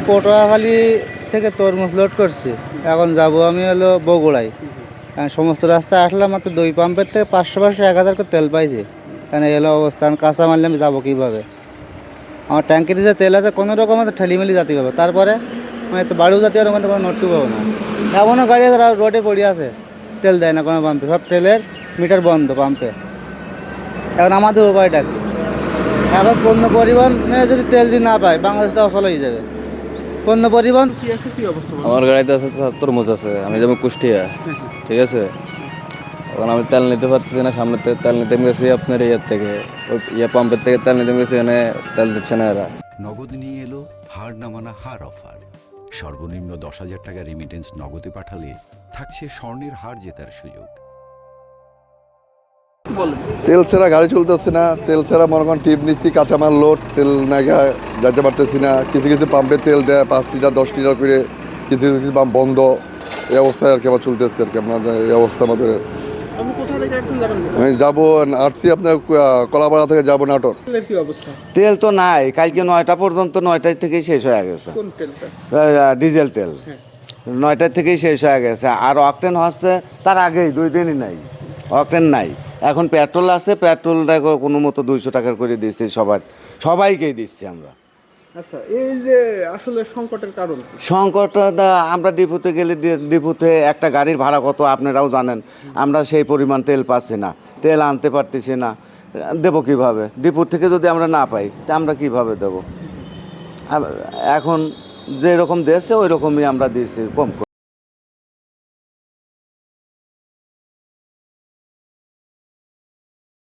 পটুয়াখালী থেকে তরমুজ লোড করছি, এখন যাব আমি হলো বগুড়ায়। কারণ সমস্ত রাস্তায় আসলাম মাত্র 2 পাম্পের থেকে 500 1000 করে তেল পাইছি। কারণ এলো অবস্থান, কাঁচা মারলে আমি যাবো কীভাবে? আমার ট্যাঙ্কিতে যে তেল আছে কোনো রকম ঠেলিমেলি যাতে পাবো, তারপরে আমি তো বাড়িও যাতে পারবো, কোনো নোটটু পাবো না। এমনও গাড়ি আছে রোডে পড়ে আছে, তেল দেয় না কোনো পাম্পে, সব তেলের মিটার বন্ধ পাম্পে। এখন আমাদের উপায়টা কি? এখন পণ্য পরিবহনে যদি তেল যদি না পায়, বাংলাদেশটা অচল হয়ে যাবে। পণ্য পরিবহন কি আছে, কি অবস্থা? আমার গাড়িতে আছে তরমুজ আছে, আমি যেমন কুষ্টিয়া, ঠিক আছে। এখন আমি তেল নিতে পারতেছি না, সামনে তেল নিতে গেছি আপনার ইয়ের থেকে, ওই পাম্পের থেকে তেল নিতে গেছি, এখানে তেল দিচ্ছে না এরা। নগদ নিয়ে এলো হার না মানা হার অফার। সর্বনিম্ন 10,000 টাকা রেমিটেন্স নগদে পাঠালে থাকছে স্বর্ণের হার জেতার সুযোগ। তেল ছাড়া গাড়ি চলতেছে না, তেল ছাড়া মনে করেন টিপ নিচ্ছি, কাঁচামাল লোড, তেল নাগা যেতে পারতেছি না। কিছু কিছু পাম্পে তেল দেয় 5 লিটার 10 লিটার করে, কিছু কিছু পাম্প বন্ধ। এই অবস্থায় আর কি আমার চলতেছে আর কি। আপনাদের এই অবস্থা আমাদের। আপনি কোথা থেকে আসছেন জানেন? আমি যাবো আসছি আপনার কলাপাড়া থেকে যাবো নাটোর। তেলের কি অবস্থা? তেল তো নাই, কালকে 9টা পর্যন্ত 9টা থেকেই শেষ হয়ে গেছে। কোন তেলটা? ডিজেল তেল 9টা থেকেই শেষ হয়ে গেছে। আর অকটেন হচ্ছে তার আগেই 2 দিনই নাই, অকটেন নাই। এখন পেট্রোল আছে, পেট্রোলটা কোনো মতো 200 টাকার করে দিচ্ছি, সবাইকেই দিচ্ছি আমরা। আচ্ছা, এই যে আসলে সংকটের কারণ কি? সংকটটা আমরা ডিপুতে গেলে, ডিপুতে একটা গাড়ির ভাড়া কত আপনারাও জানেন। আমরা সেই পরিমাণ তেল পাচ্ছি না, তেল আনতে পারতেছি না, দেবো কীভাবে? ডিপুর থেকে যদি আমরা না পাই তা আমরা কীভাবে দেবো? এখন যেরকম দিয়েছে ওই রকমই আমরা দিয়েছি, কম করে।